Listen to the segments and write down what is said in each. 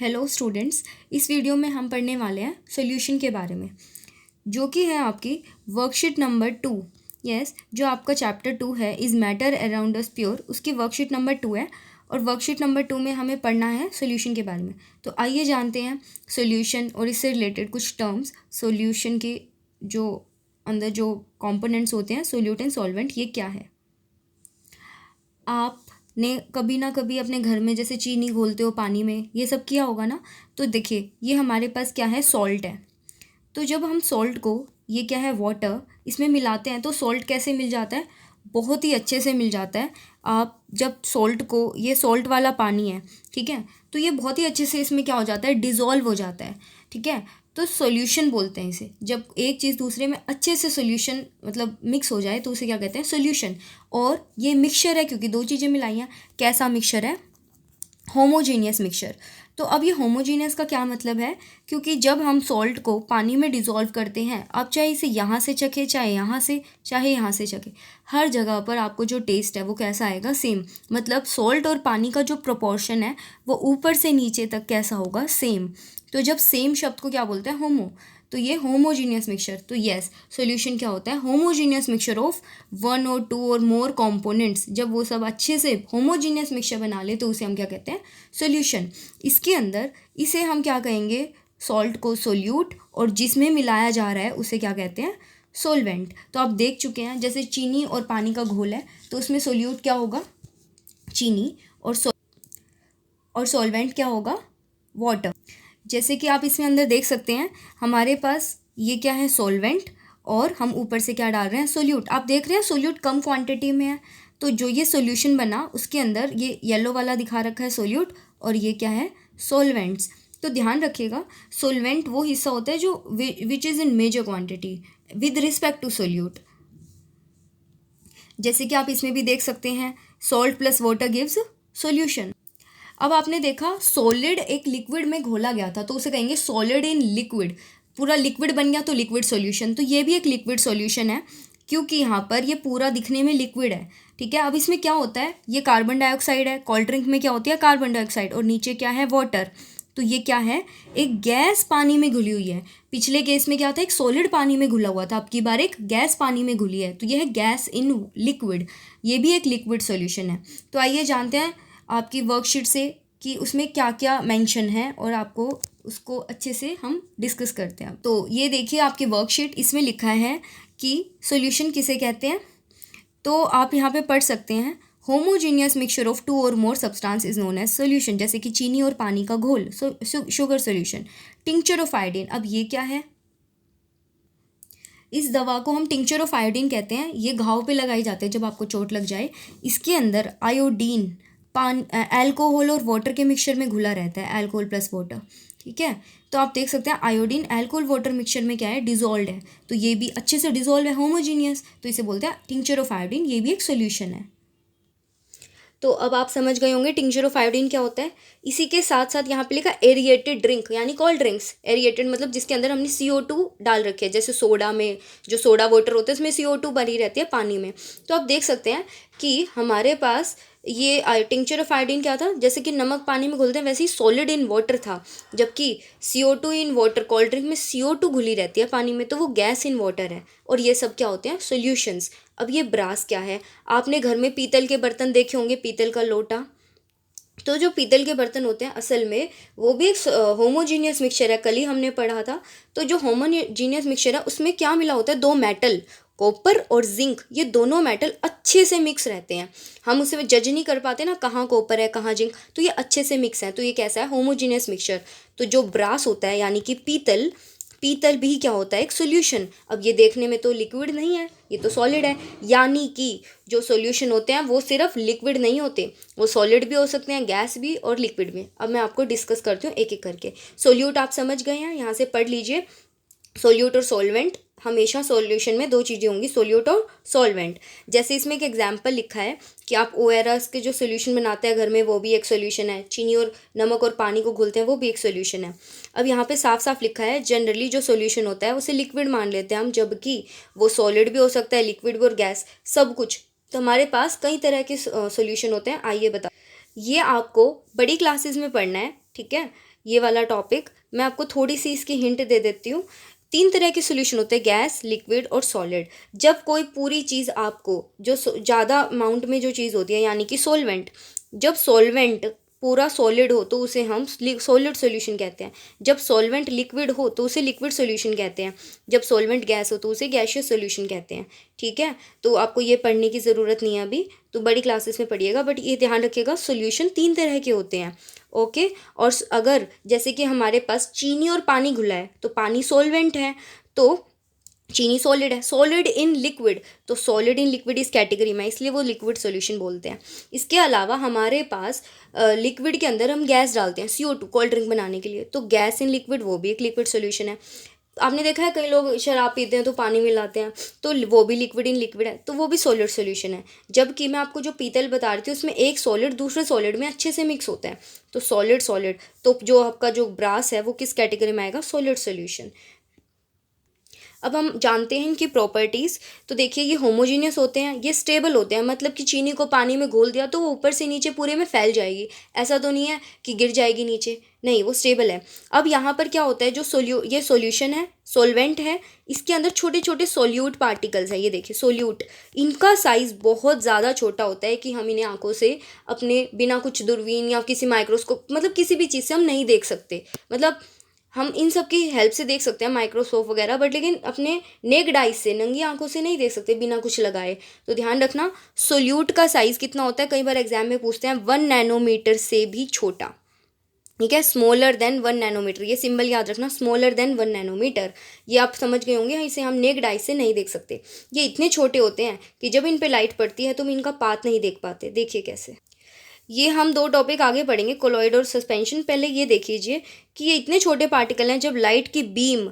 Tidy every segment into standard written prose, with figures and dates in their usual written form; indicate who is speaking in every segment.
Speaker 1: Hello students, इस video में हम पढ़ने वाले हैं सॉल्यूशन के बारे में, जो कि है आपकी वर्कशीट नंबर 2। यस, जो आपका चैप्टर 2 है is matter around us pure, उसकी वर्कशीट नंबर 2 है। और वर्कशीट नंबर 2 में हमें पढ़ना है सॉल्यूशन के बारे में। तो आइए जानते हैं सॉल्यूशन और इससे रिलेटेड कुछ टर्म्स। सॉल्यूशन के जो अंदर जो कंपोनेंट्स होते हैं, सोल्यूट एंड सॉल्वेंट, ये क्या है। आपने कभी ना कभी अपने घर में जैसे चीनी घोलते हो पानी में, ये सब किया होगा ना। तो देखिए, ये हमारे पास क्या है, सॉल्ट है। तो जब हम सॉल्ट को, ये क्या है, वाटर, इसमें मिलाते हैं तो सॉल्ट कैसे मिल जाता है, बहुत ही अच्छे से मिल जाता है। आप जब सॉल्ट को, ये सॉल्ट वाला पानी है, ठीक है, तो ये बहुत ही अच्छे से इसमें क्या हो जाता है, डिज़ोल्व हो जाता है, ठीक है। तो सॉल्यूशन बोलते हैं इसे। जब एक चीज़ दूसरे में अच्छे से सॉल्यूशन मतलब मिक्स हो जाए तो उसे क्या कहते हैं, सॉल्यूशन। और ये मिक्सचर है क्योंकि दो चीज़ें मिलाई हैं। कैसा मिक्सचर है, होमोजीनियस मिक्सचर। तो अब ये होमोजीनियस का क्या मतलब है, क्योंकि जब हम सॉल्ट को पानी में डिज़ोल्व करते हैं, आप चाहे इसे यहाँ से चखें, चाहे यहाँ से, चाहे यहाँ से चखें, हर जगह पर आपको जो टेस्ट है वो कैसा आएगा, सेम। मतलब सॉल्ट और पानी का जो प्रोपोर्शन है वो ऊपर से नीचे तक कैसा होगा, सेम। तो जब सेम शब्द को क्या बोलते हैं, होमो। तो ये होमोजीनियस मिक्सचर। तो यस, सॉल्यूशन क्या होता है, होमोजीनियस मिक्सचर ऑफ वन और टू और मोर कंपोनेंट्स। जब वो सब अच्छे से होमोजीनियस मिक्सचर बना ले तो उसे हम क्या कहते हैं, सॉल्यूशन। इसके अंदर इसे हम क्या कहेंगे, सॉल्ट को सोल्यूट, और जिसमें मिलाया जा रहा है उसे क्या कहते हैं, सोलवेंट। तो आप देख चुके हैं, जैसे चीनी और पानी का घोल है तो उसमें सोल्यूट क्या होगा, चीनी, और सॉल्वेंट क्या होगा, वाटर। जैसे कि आप इसमें अंदर देख सकते हैं, हमारे पास ये क्या है, सॉल्वेंट, और हम ऊपर से क्या डाल रहे हैं, सोल्यूट। आप देख रहे हैं सोल्यूट कम क्वांटिटी में है, तो जो ये सॉल्यूशन बना उसके अंदर ये येलो वाला दिखा रखा है सोल्यूट, और ये क्या है, सॉल्वेंट्स। तो ध्यान रखिएगा, सोलवेंट वो हिस्सा होता है जो which is in major quantity with respect to solute. जैसे कि आप इसमें भी देख सकते हैं, salt plus water gives solution. अब आपने देखा सॉलिड एक लिक्विड में घोला गया था तो उसे कहेंगे सॉलिड इन लिक्विड। पूरा लिक्विड बन गया तो लिक्विड सॉल्यूशन। तो ये भी एक लिक्विड सॉल्यूशन है क्योंकि यहाँ पर ये पूरा दिखने में लिक्विड है, ठीक है। अब इसमें क्या होता है, ये कार्बन डाइऑक्साइड है, कोल्ड ड्रिंक में क्या होती है, कार्बन डाइऑक्साइड, और नीचे क्या है, वाटर। तो ये क्या है, एक गैस पानी में घुली हुई है। पिछले केस में क्या था, एक सॉलिड पानी में घुला हुआ था, अब की बार एक गैस पानी में घुली है, तो ये है गैस इन लिक्विड। ये भी एक लिक्विड सॉल्यूशन है। तो आइए जानते हैं आपकी वर्कशीट से कि उसमें क्या क्या मेंशन है, और आपको उसको अच्छे से हम डिस्कस करते हैं। तो ये देखिए आपकी वर्कशीट, इसमें लिखा है कि सॉल्यूशन किसे कहते हैं। तो आप यहाँ पे पढ़ सकते हैं, homogeneous mixture of two or more substance is known as solution. जैसे कि चीनी और पानी का घोल, sugar solution. Tincture of iodine, अब ये क्या है, इस दवा को हम टिंक्चर ऑफ आयोडीन कहते हैं। ये घाव पे लगाई जाती है जब आपको चोट लग जाए। इसके अंदर आयोडीन अल्कोहल और वाटर के मिक्सचर में घुला रहता है, अल्कोहल प्लस वाटर, ठीक है। तो आप देख सकते हैं आयोडीन अल्कोहल वाटर मिक्सचर में क्या है, डिजोल्व है, तो ये भी अच्छे से डिजोल्व है, होमोजीनियस, तो इसे बोलते हैं टिंक्चर ऑफ आयोडीन। ये भी एक सोल्यूशन है। तो अब आप समझ गए होंगे टिंक्चर ऑफ आयोडीन क्या होता है। इसी के साथ साथ यहाँ पे लिखा एरिएटेड ड्रिंक, यानी कोल्ड ड्रिंक्स। एरिएटेड मतलब जिसके अंदर हमने CO2 डाल रखे है, जैसे सोडा में जो सोडा वाटर होता है उसमें CO2 भरी रहती है पानी में। तो आप देख सकते हैं कि हमारे पास ये टिंक्चर ऑफ आयोडीन क्या था, जैसे कि नमक पानी में घुलते हैं वैसे ही सॉलिड इन वाटर था, जबकि CO2 in water, cold drink में CO2 घुली रहती है पानी में, तो वो गैस इन वाटर है। और ये सब क्या होते हैं, सॉल्यूशंस। अब ये ब्रास क्या है, आपने घर में पीतल के बर्तन देखे होंगे, पीतल का लोटा। तो जो पीतल के बर्तन होते हैं असल में वो भी एक होमोजीनियस मिक्सचर है, कल ही हमने पढ़ा था। तो जो होमोजीनियस मिक्सचर है उसमें क्या मिला होता है, दो मेटल, कॉपर और जिंक, ये दोनों मेटल अच्छे से मिक्स रहते हैं। हम उसे जज नहीं कर पाते ना, कहाँ कॉपर है कहाँ जिंक, तो ये अच्छे से मिक्स है, तो ये कैसा है, होमोजीनियस मिक्सचर। तो जो ब्रास होता है यानी कि पीतल, पीतल भी क्या होता है, एक सॉल्यूशन। अब ये देखने में तो लिक्विड नहीं है, ये तो सॉलिड है, यानी कि जो सॉल्यूशन होते हैं वो सिर्फ लिक्विड नहीं होते, वो सॉलिड भी हो सकते हैं, गैस भी और लिक्विड भी। अब मैं आपको डिस्कस करती हूँ एक एक करके। सोल्यूट आप समझ गए हैं, यहाँ से पढ़ लीजिए। सोल्यूट और सॉल्वेंट, हमेशा सॉल्यूशन में दो चीज़ें होंगी, सोल्यूट और सॉल्वेंट। जैसे इसमें एक एग्जांपल लिखा है कि आप ORS के जो सोल्यूशन बनाते हैं घर में वो भी एक सोल्यूशन है, चीनी और नमक और पानी को घुलते हैं वो भी एक सोल्यूशन है। अब यहाँ पे साफ साफ लिखा है, जनरली जो सोल्यूशन होता है उसे लिक्विड मान लेते हैं हम, जबकि वो सॉलिड भी हो सकता है, लिक्विड भी और गैस, सब कुछ। तो हमारे पास कई तरह के सोल्यूशन होते हैं। आइए बता, ये आपको बड़ी क्लासेस में पढ़ना है, ठीक है। ये वाला टॉपिक। मैं आपको थोड़ी सी इसकी हिंट दे देती हूँ। 3 तरह के सॉल्यूशन होते हैं, गैस, लिक्विड और सॉलिड। जब कोई पूरी चीज़ आपको जो ज़्यादा अमाउंट में जो चीज़ होती है यानी कि सॉल्वेंट, जब सॉल्वेंट पूरा सॉलिड हो तो उसे हम सॉलिड सॉल्यूशन कहते हैं। जब सॉल्वेंट लिक्विड हो तो उसे लिक्विड सॉल्यूशन कहते हैं। जब सॉल्वेंट गैस हो तो उसे गैसियस सॉल्यूशन कहते हैं। ठीक है, तो आपको ये पढ़ने की ज़रूरत नहीं है अभी, तो बड़ी क्लासेस में पढ़िएगा, बट ये ध्यान रखिएगा सॉल्यूशन 3 तरह के होते हैं। ओके, और अगर जैसे कि हमारे पास चीनी और पानी घुला है तो पानी सॉल्वेंट है, तो चीनी सॉलिड है। सॉलिड इन लिक्विड, तो सॉलिड इन लिक्विड इस कैटेगरी में, इसलिए वो लिक्विड सॉल्यूशन बोलते हैं। इसके अलावा हमारे पास लिक्विड के अंदर हम गैस डालते हैं CO2 कोल्ड ड्रिंक बनाने के लिए, तो गैस इन लिक्विड वो भी एक लिक्विड सॉल्यूशन है। आपने देखा है कई लोग शराब पीते हैं तो पानी मिलाते हैं, तो वो भी लिक्विड इन लिक्विड है, तो वो भी सॉलिड सॉल्यूशन है। जबकि मैं आपको जो पीतल बता रही थी उसमें एक सॉलिड दूसरे सॉलिड में अच्छे से मिक्स होता है, तो सॉलिड सॉलिड। तो जो आपका जो ब्रास है वो किस कैटेगरी में आएगा, सॉलिड सॉल्यूशन। अब हम जानते हैं इनकी प्रॉपर्टीज़। तो देखिए ये होमोजीनियस होते हैं, ये स्टेबल होते हैं, मतलब कि चीनी को पानी में घोल दिया तो वो ऊपर से नीचे पूरे में फैल जाएगी, ऐसा तो नहीं है कि गिर जाएगी नीचे, नहीं, वो स्टेबल है। अब यहाँ पर क्या होता है, जो ये सॉल्यूशन है, सॉल्वेंट है, इसके अंदर छोटे छोटे सोल्यूट पार्टिकल्स हैं। ये देखिए सोल्यूट, इनका साइज़ बहुत ज़्यादा छोटा होता है कि हम इन्हें आंखों से अपने बिना कुछ दूरबीन या किसी माइक्रोस्कोप, मतलब किसी भी चीज़ से हम नहीं देख सकते। मतलब हम इन सब की हेल्प से देख सकते हैं, माइक्रोस्कोप वगैरह, बट लेकिन अपने नेक्ड आइज से, नंगी आंखों से नहीं देख सकते बिना कुछ लगाए। तो ध्यान रखना सोल्यूट का साइज़ कितना होता है, कई बार एग्जाम में पूछते हैं, 1 नैनोमीटर से भी छोटा। ठीक है, स्मॉलर देन 1 नैनोमीटर, ये सिंबल याद रखना, स्मॉलर देन 1 नैनोमीटर। ये आप समझ गए होंगे, इसे हम नेक्ड आइज से नहीं देख सकते। ये इतने छोटे होते हैं कि जब इन पे लाइट पड़ती है तो हम इनका पाथ नहीं देख पाते। देखिए कैसे, ये हम 2 टॉपिक आगे पढ़ेंगे, कोलॉइड और सस्पेंशन। पहले ये देख लीजिए कि ये इतने छोटे पार्टिकल हैं, जब लाइट की बीम,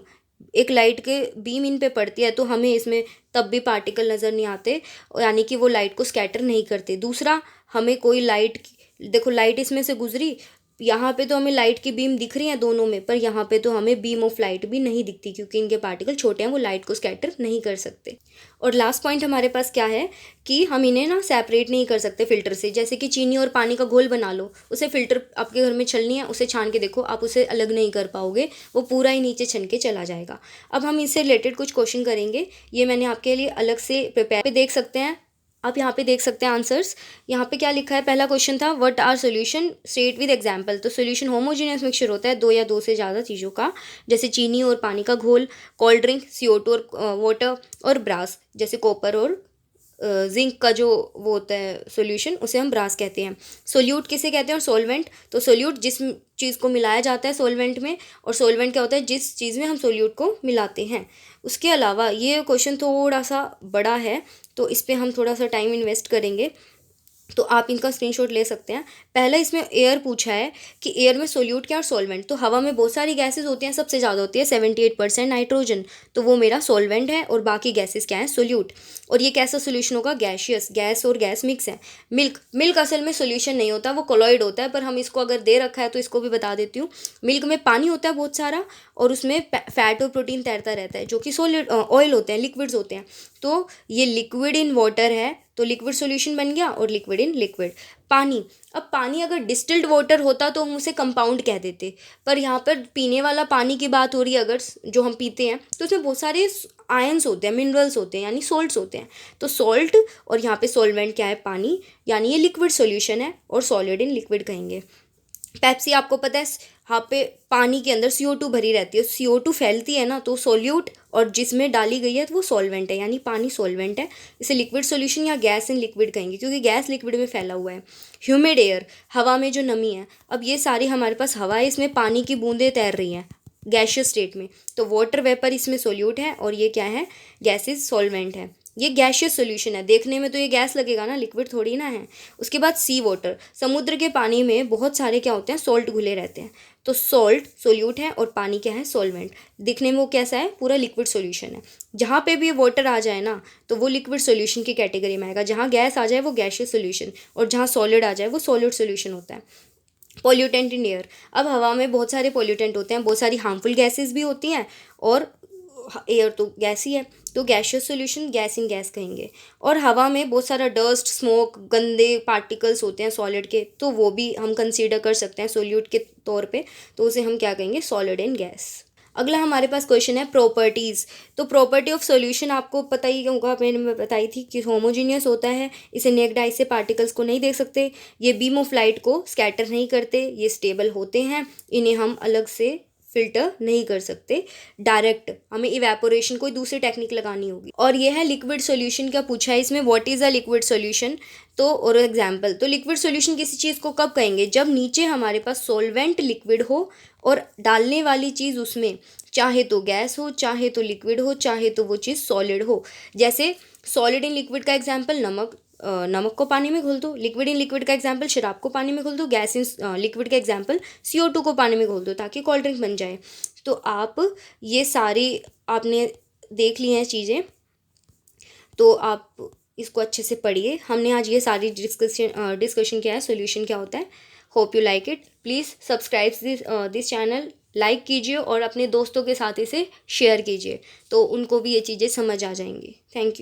Speaker 1: एक लाइट के बीम इन पे पड़ती है तो हमें इसमें तब भी पार्टिकल नज़र नहीं आते, यानी कि वो लाइट को स्कैटर नहीं करते। दूसरा, हमें कोई लाइट, देखो लाइट इसमें से गुजरी, यहाँ पे तो हमें लाइट की बीम दिख रही है दोनों में, पर यहाँ पे तो हमें बीम ऑफ लाइट भी नहीं दिखती, क्योंकि इनके पार्टिकल छोटे हैं, वो लाइट को स्कैटर नहीं कर सकते। और लास्ट पॉइंट हमारे पास क्या है कि हम इन्हें ना सेपरेट नहीं कर सकते फिल्टर से। जैसे कि चीनी और पानी का घोल बना लो, उसे फिल्टर आपके घर में छलनी है, उसे छान के देखो, आप उसे अलग नहीं कर पाओगे, वो पूरा ही नीचे छन के चला जाएगा। अब हम इससे रिलेटेड कुछ क्वेश्चन करेंगे, ये मैंने आपके लिए अलग से प्रिपेयर पे देख सकते हैं आप, यहाँ पे देख सकते हैं आंसर्स। यहाँ पे क्या लिखा है, पहला क्वेश्चन था what are solution, state with example. तो सॉल्यूशन होमोजेनियस मिक्सचर होता है 2 या 2 से ज़्यादा चीज़ों का, जैसे चीनी और पानी का घोल, कोल्ड ड्रिंक, CO2 और वाटर, और ब्रास जैसे कॉपर और जिंक का जो वो होता है सॉल्यूशन, उसे हम ब्रास कहते हैं। सोल्यूट किसे कहते हैं, और सॉल्वेंट, तो सोल्यूट जिस चीज़ को मिलाया जाता है सॉल्वेंट में, और सॉल्वेंट क्या होता है, जिस चीज़ में हम सोल्यूट को मिलाते हैं। उसके अलावा ये क्वेश्चन थोड़ा सा बड़ा है, तो इस पर हम थोड़ा सा टाइम इन्वेस्ट करेंगे, तो आप इनका स्क्रीनशॉट ले सकते हैं। पहला इसमें एयर पूछा है कि एयर में सोल्यूट क्या और सॉल्वेंट। तो हवा में बहुत सारी गैसेस होती हैं, सबसे ज़्यादा होती है 78% नाइट्रोजन, तो वो मेरा सॉल्वेंट है, और बाकी गैसेस क्या है, सोल्यूट। और ये कैसा सोल्यूशन होगा, गैशियस, गैस और गैस मिक्स है। मिल्क असल में सोल्यूशन नहीं होता, वो कोलॉइड होता है, पर हम इसको अगर दे रखा है तो इसको भी बता देती हूँ। मिल्क में पानी होता है बहुत सारा, और उसमें फैट और प्रोटीन तैरता रहता है, जो कि सॉलिड ऑयल होते हैं, लिक्विड्स होते हैं। तो ये लिक्विड इन वाटर है, तो लिक्विड सॉल्यूशन बन गया, और लिक्विड इन लिक्विड। पानी, अब पानी अगर डिस्टिल्ड वाटर होता तो हम उसे कंपाउंड कह देते, पर यहाँ पर पीने वाला पानी की बात हो रही है अगर, जो हम पीते हैं, तो उसमें बहुत सारे आयंस होते हैं, मिनरल्स होते हैं, यानी सॉल्ट्स होते हैं। तो सॉल्ट, और यहाँ पे सॉल्वेंट क्या है, पानी, यानी ये लिक्विड सॉल्यूशन है, और सॉलिड इन लिक्विड कहेंगे। पेप्सी आपको पता है, यहाँ पे पानी के अंदर CO2 भरी रहती है, CO2 फैलती है ना, तो सोल्यूट, और जिसमें डाली गई है तो वो सॉल्वेंट है, यानी पानी सॉल्वेंट है। इसे लिक्विड सॉल्यूशन या गैस इन लिक्विड कहेंगे, क्योंकि गैस लिक्विड में फैला हुआ है। ह्यूमिड एयर, हवा में जो नमी है, अब ये सारी हमारे पास हवा है, इसमें पानी की बूंदें तैर रही हैं गैशियस स्टेट में, तो वाटर वेपर इसमें सोल्यूट है, और ये क्या है, गैसेज सॉल्वेंट है। ये गैशियस सॉल्यूशन है, देखने में तो ये गैस लगेगा ना, लिक्विड थोड़ी ना है। उसके बाद सी वाटर, समुद्र के पानी में बहुत सारे क्या होते हैं, सॉल्ट घुले रहते हैं, तो सॉल्ट सोल्यूट है, और पानी क्या है, सॉल्वेंट। दिखने में वो कैसा है, पूरा लिक्विड सॉल्यूशन है। जहाँ पे भी वाटर आ जाए ना, तो वो लिक्विड सॉल्यूशन की कैटेगरी में आएगा, जहाँ गैस आ जाए वो गैशियस सॉल्यूशन, और जहाँ सॉलिड आ जाए वो सॉलिड सॉल्यूशन होता है। पॉल्यूटेंट इन एयर, अब हवा में बहुत सारे पॉल्यूटेंट होते हैं, बहुत सारी हार्मफुल गैसेस भी होती हैं, और एयर तो गैस ही है, तो gaseous solution gas in gas कहेंगे। और हवा में बहुत सारा डस्ट, स्मोक, गंदे पार्टिकल्स होते हैं सॉलिड के, तो वो भी हम कंसीडर कर सकते हैं सोल्यूट के तौर पे, तो उसे हम क्या कहेंगे, सॉलिड इन गैस। अगला हमारे पास क्वेश्चन है प्रॉपर्टीज़। तो प्रॉपर्टी ऑफ सॉल्यूशन आपको पता ही होगा, मैंने बताई थी कि होमोजीनियस होता है, इसे नेक्ड आई से पार्टिकल्स को नहीं देख सकते, ये बीम ऑफ लाइट को स्कैटर नहीं करते, ये स्टेबल होते हैं, इन्हें हम अलग से फिल्टर नहीं कर सकते, डायरेक्ट हमें इवेपोरेशन कोई दूसरी टेक्निक लगानी होगी। और ये है लिक्विड सॉल्यूशन। क्या पूछा है इसमें, what is a liquid solution. तो और एग्जांपल, तो लिक्विड सॉल्यूशन किसी चीज़ को कब कहेंगे, जब नीचे हमारे पास सॉल्वेंट लिक्विड हो और डालने वाली चीज़ उसमें चाहे तो गैस हो, चाहे तो लिक्विड हो, चाहे तो वो चीज़ सॉलिड हो। जैसे सॉलिड इन लिक्विड का एग्जाम्पल नमक, नमक को पानी में घोल दो। लिक्विड इन लिक्विड का एग्जाम्पल शराब को पानी में घोल दो। गैस इन लिक्विड का एग्जाम्पल CO2 को पानी में घोल दो ताकि कोल्ड ड्रिंक बन जाए। तो आप ये सारी आपने देख ली हैं चीज़ें, तो आप इसको अच्छे से पढ़िए। हमने आज ये सारी डिस्कशन किया है सॉल्यूशन क्या होता है। Hope you like it. Please subscribe this channel, like कीजिए और अपने दोस्तों के साथ इसे शेयर कीजिए, तो उनको भी ये चीज़ें समझ आ जाएंगी। Thank you.